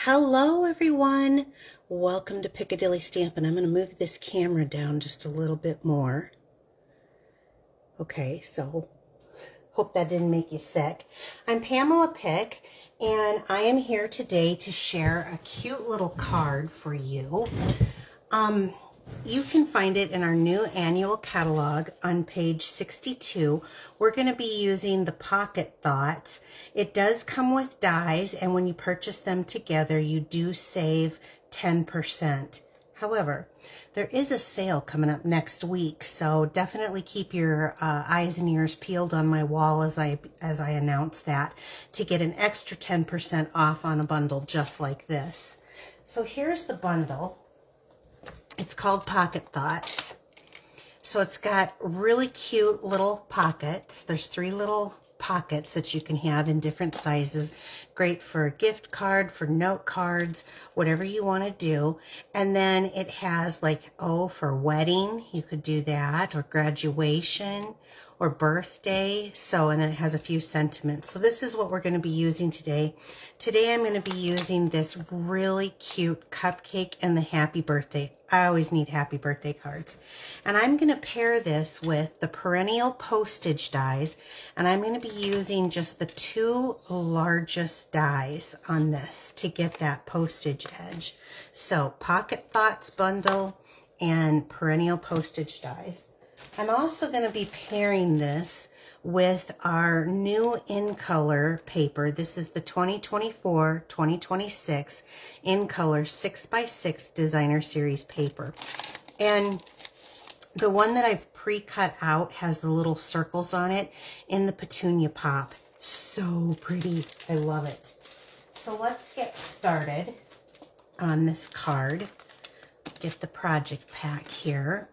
Hello everyone, welcome to Piccadilly Stampin'. I'm going to move this camera down just a little bit more. Okay, so hope that didn't make you sick. I'm Pamela Pick, and I am here today to share a cute little card for you. You can find it in our new annual catalog on page 62. We're going to be using the Pocket Thoughts. It does come with dies, and when you purchase them together, you do save 10%. However, there is a sale coming up next week, so definitely keep your eyes and ears peeled on my wall as I announce that to get an extra 10% off on a bundle just like this. So here's the bundle. It's called Pocket Thoughts. So it's got really cute little pockets. There's 3 little pockets that you can have in different sizes. Great for a gift card, for note cards, whatever you want to do. And then it has like, for wedding, you could do that, or graduation, or birthday. And then it has a few sentiments. So this is what we're going to be using today. Today I'm going to be using this really cute cupcake and the happy birthday. I always need happy birthday cards. And I'm going to pair this with the perennial postage dies. And I'm going to be using just the 2 largest dies on this to get that postage edge. So Pocket Thoughts bundle and perennial postage dies. I'm also going to be pairing this with our new in color paper. This is the 2024-2026 in color 6x6 designer series paper. And the one that I've pre-cut out has the little circles on it in the petunia pop. So pretty. I love it. So let's get started on this card. Get the project pack here.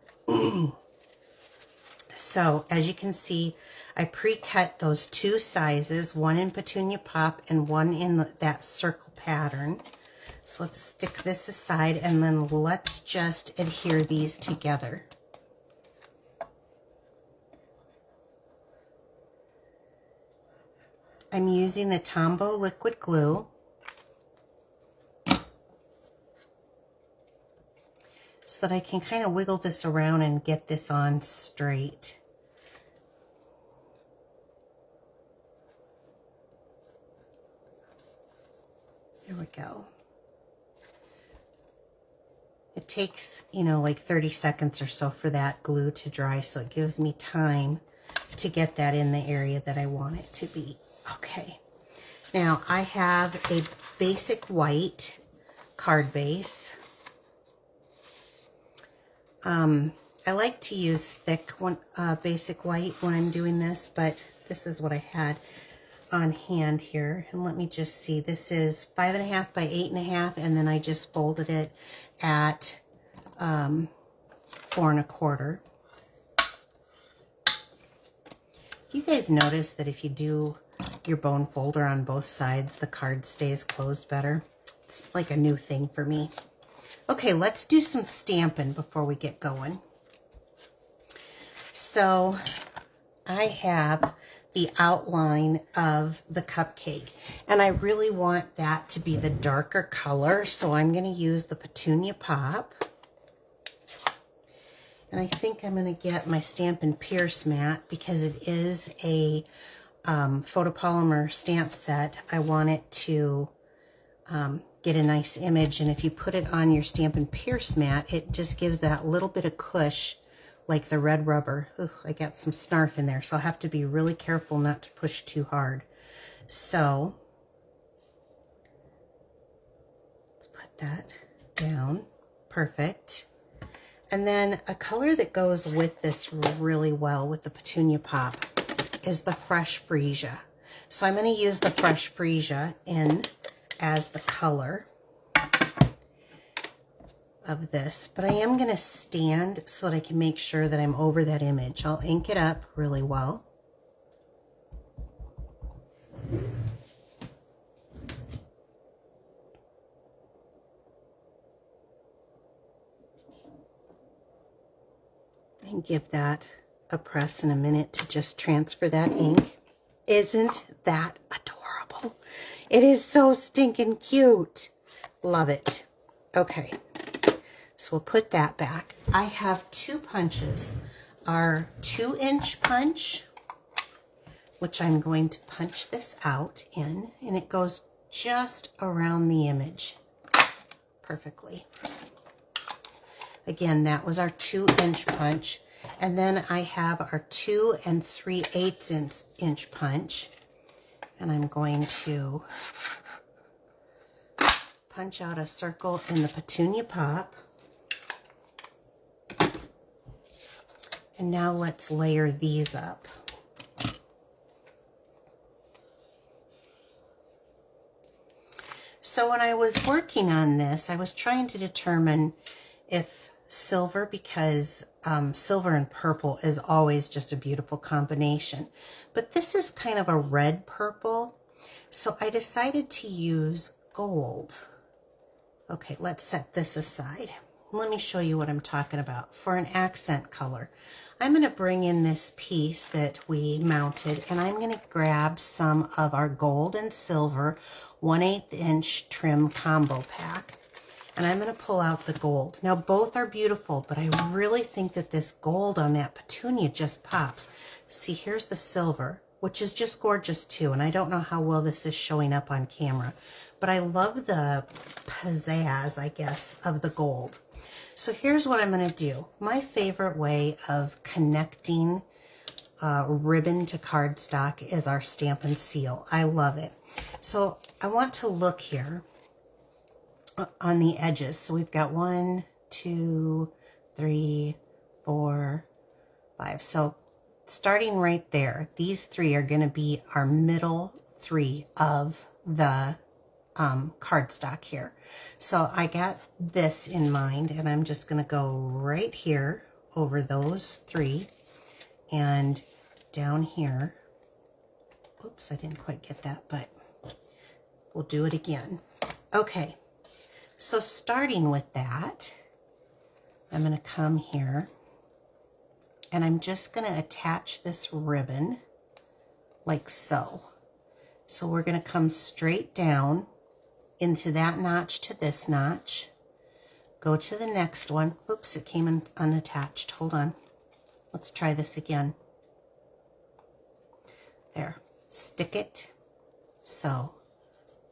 So as you can see, I pre-cut those 2 sizes, one in petunia pop and one in that circle pattern. So let's stick this aside and then let's just adhere these together. I'm using the Tombow liquid glue. So that I can kind of wiggle this around and get this on straight. There we go. It takes, like 30 seconds or so for that glue to dry, so it gives me time to get that in the area that I want it to be. Okay. Now I have a basic white card base. I like to use thick basic white when I'm doing this, but this is what I had on hand here. And let me just see, this is 5.5 by 8.5, and then I just folded it at 4 1/4. You guys notice that if you do your bone folder on both sides, the card stays closed better? It's like a new thing for me. Okay, let's do some stamping before we get going. So I have the outline of the cupcake, and I really want that to be the darker color, so I'm going to use the petunia pop. And I think I'm going to get my Stampin' Pierce mat because it is a photopolymer stamp set. I want it to get a nice image, and if you put it on your Stampin' Pierce mat, it just gives that little bit of cush like the red rubber. Ooh, I got some snarf in there, so I'll have to be really careful not to push too hard. So let's put that down. Perfect. And then a color that goes with this really well with the petunia pop is the Fresh Freesia. So I'm going to use the Fresh Freesia in as the color of this, but I am going to stand so that I can make sure that I'm over that image. I'll ink it up really well. And give that a press in a minute to just transfer that ink. Isn't that adorable? It is so stinking cute. Love it. Okay, so we'll put that back. I have 2 punches. Our 2-inch punch, which I'm going to punch this out in, and it goes just around the image perfectly. Again, that was our 2-inch punch. And then I have our 2 3/8 inch punch, and I'm going to punch out a circle in the petunia pop. And now let's layer these up. So when I was working on this, I was trying to determine if silver, because silver and purple is always just a beautiful combination. But this is kind of a red purple, so I decided to use gold. Okay, let's set this aside. Let me show you what I'm talking about. For an accent color, I'm going to bring in this piece that we mounted, and I'm going to grab some of our gold and silver 1/8 inch trim combo pack. And I'm going to pull out the gold. Now, both are beautiful, but I really think that this gold on that petunia just pops. See, here's the silver, which is just gorgeous too. And I don't know how well this is showing up on camera, but I love the pizzazz, I guess, of the gold. So here's what I'm going to do. My favorite way of connecting ribbon to cardstock is our Stampin' seal. I love it. So I want to look here on the edges. So we've got 1, 2, 3, 4, 5. So starting right there, these 3 are going to be our middle 3 of the cardstock here. So I got this in mind, and I'm just going to go right here over those 3 and down here. Oops, I didn't quite get that, but we'll do it again. Okay. So starting with that, I'm going to come here, and I'm just going to attach this ribbon like so. So we're going to come straight down into that notch to this notch, go to the next one. Oops, it came in unattached. Hold on. Let's try this again. There. Stick it. So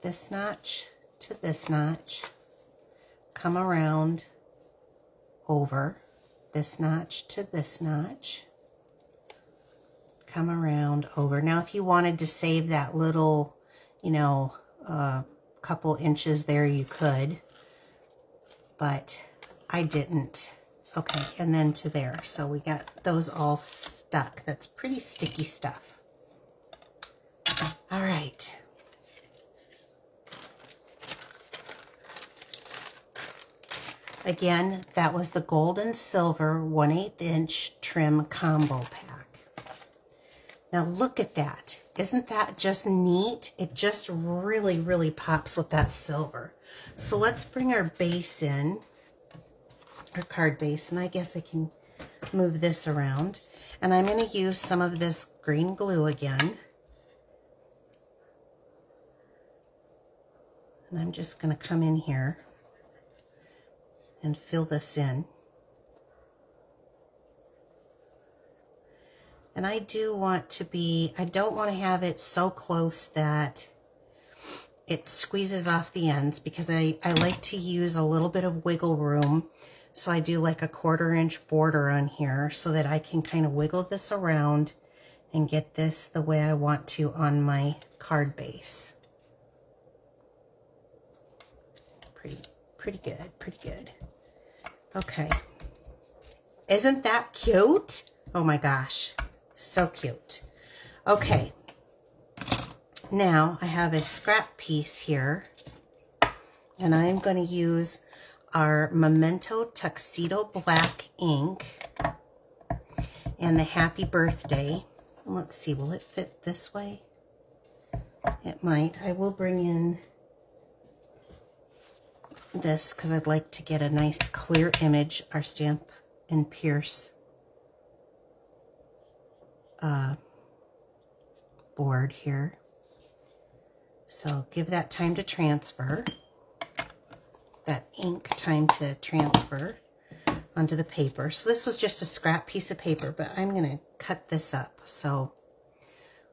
this notch to this notch. Come around over this notch to this notch. Come around over. Now, if you wanted to save that little, you know, couple inches there, you could, but I didn't. Okay, and then to there. So we got those all stuck. That's pretty sticky stuff. All right. Again, that was the gold and silver 1/8 inch trim combo pack. Now look at that. Isn't that just neat? It just really, really pops with that silver. So let's bring our base in, our card base, and I guess I can move this around. And I'm going to use some of this green glue again. And I'm just going to come in here and fill this in. And I do want to be, I don't want to have it so close that it squeezes off the ends, because I like to use a little bit of wiggle room. So I do like a 1/4 inch border on here so that I can kind of wiggle this around and get this the way I want to on my card base. Pretty good, pretty good. Okay. Isn't that cute? Oh my gosh. So cute. Okay. Now I have a scrap piece here, and I'm going to use our Memento Tuxedo Black ink and the Happy Birthday. Let's see, will it fit this way? It might. I will bring in this because I'd like to get a nice clear image. Our Stampin' Pierce board here. So give that time to transfer. that ink time to transfer onto the paper. So this was just a scrap piece of paper, but I'm going to cut this up. So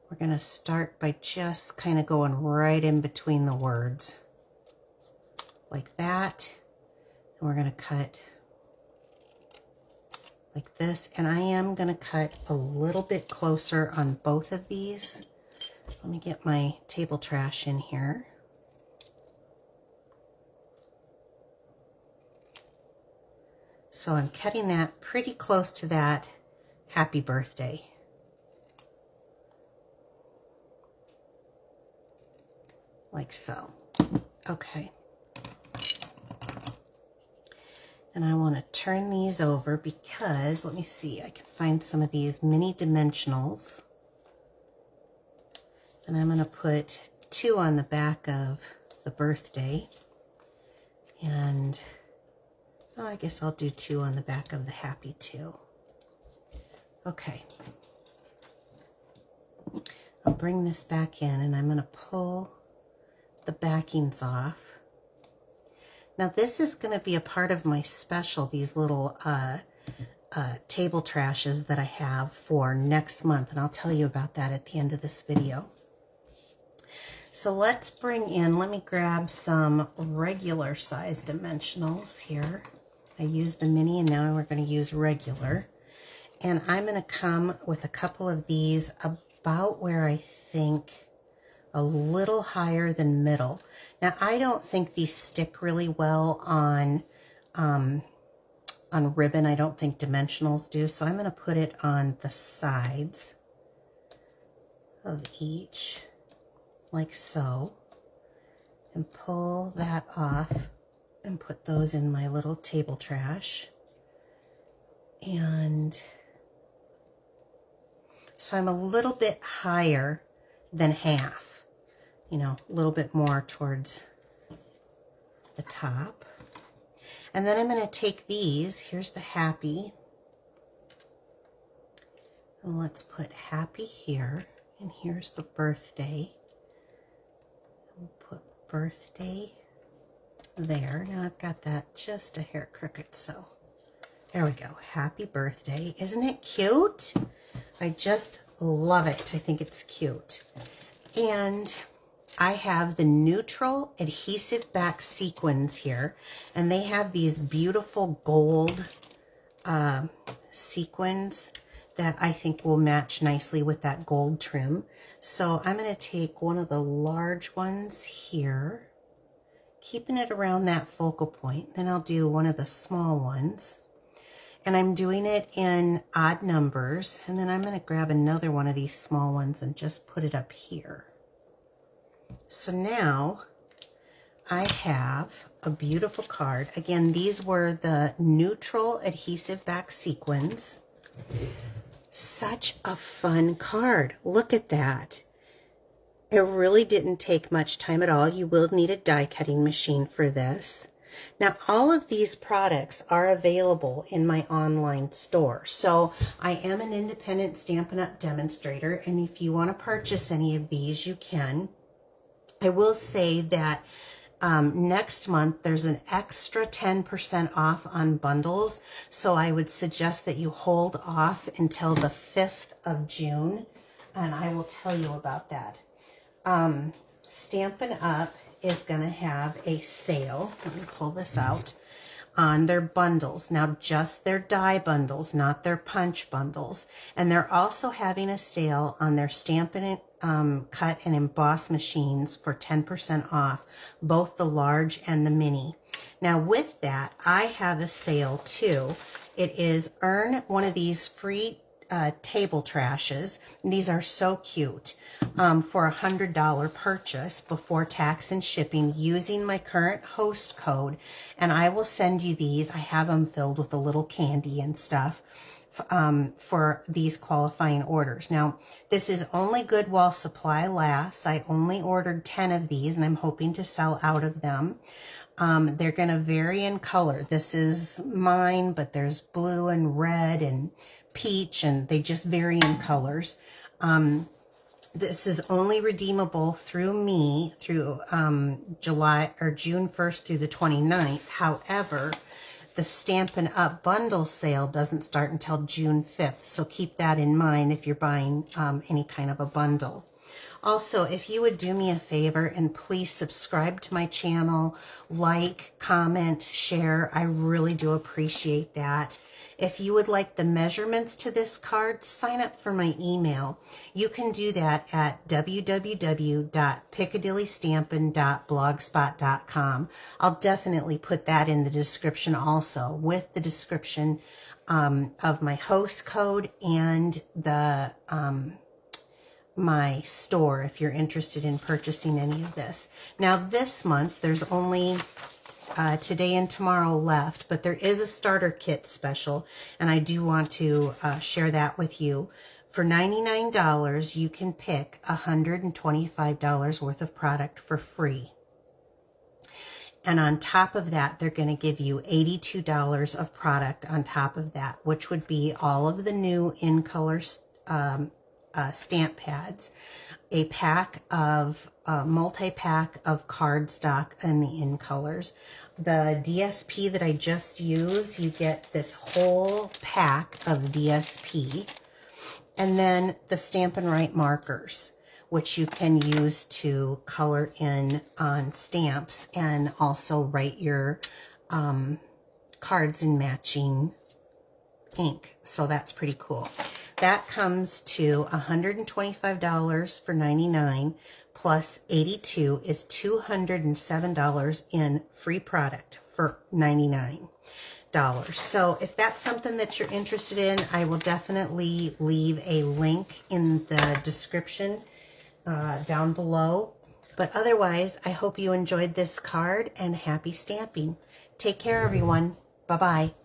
we're going to start by just kind of going right in between the words like that. And we're going to cut like this. And I am going to cut a little bit closer on both of these. Let me get my table trash in here. So I'm cutting that pretty close to that happy birthday. Like so. Okay. And I want to turn these over because, let me see, I can find some of these mini dimensionals. And I'm going to put 2 on the back of the birthday. And oh, I guess I'll do 2 on the back of the happy too. Okay. I'll bring this back in and I'm going to pull the backings off. Now this is going to be a part of my special, these little table trashes that I have for next month, and I'll tell you about that at the end of this video. So let's bring in, let me grab some regular size dimensionals here. I used the mini and now we're going to use regular. And I'm going to come with a couple of these about where I think a little higher than middle. Now I don't think these stick really well on ribbon. I don't think dimensionals do. So I'm going to put it on the sides of each like so and pull that off and put those in my little table trash. And so I'm a little bit higher than half. You know, a little bit more towards the top. And then I'm going to take these. Here's the happy. And let's put happy here. And here's the birthday. We'll put birthday there. Now I've got that just a hair crooked, so there we go. Happy birthday. Isn't it cute? I just love it. I think it's cute. And I have the neutral adhesive back sequins here, and they have these beautiful gold sequins that I think will match nicely with that gold trim. So I'm going to take one of the large ones here, keeping it around that focal point. Then I'll do one of the small ones, and I'm doing it in odd numbers. And then I'm going to grab another one of these small ones and just put it up here. So now I have a beautiful card. Again, these were the neutral adhesive back sequins. Such a fun card. Look at that. It really didn't take much time at all. You will need a die cutting machine for this. Now, all of these products are available in my online store. So I am an independent Stampin' Up! Demonstrator, and if you want to purchase any of these, you can. I will say that next month there's an extra 10% off on bundles, so I would suggest that you hold off until the 5th of June, and I will tell you about that. Stampin' Up! Is going to have a sale, let me pull this out, on their bundles. Now, just their die bundles, not their punch bundles. And they're also having a sale on their Stampin' cut and emboss machines for 10% off, both the large and the mini. Now, with that, I have a sale too. It is earn one of these free table trashes. These are so cute for $100 purchase before tax and shipping using my current host code, and I will send you these. I have them filled with a little candy and stuff for these qualifying orders. Now, this is only good while supply lasts. I only ordered 10 of these, and I'm hoping to sell out of them. They're going to vary in color. This is mine, but there's blue and red and peach, and they just vary in colors. This is only redeemable through me through July or June 1st through the 29th. However, the Stampin' Up bundle sale doesn't start until June 5th, so keep that in mind if you're buying any kind of a bundle. Also, if you would do me a favor and please subscribe to my channel, like, comment, share, I really do appreciate that. If you would like the measurements to this card, sign up for my email. You can do that at www.piccadillystampin.blogspot.com. I'll definitely put that in the description also, with the description of my host code and the my store if you're interested in purchasing any of this. Now this month, there's only today and tomorrow left, but there is a starter kit special, and I do want to share that with you. For $99, you can pick $125 worth of product for free. And on top of that, they're going to give you $82 of product on top of that, which would be all of the new in-color stamp pads, a pack of multi-pack of cardstock and the in colors. The DSP that I just used, you get this whole pack of DSP, and then the Stampin' Write markers, which you can use to color in on stamps and also write your cards in matching ink. So that's pretty cool. That comes to $125 for $99 plus $82 is $207 in free product for $99. So if that's something that you're interested in, I will definitely leave a link in the description down below. But otherwise, I hope you enjoyed this card and happy stamping. Take care, everyone. Bye-bye.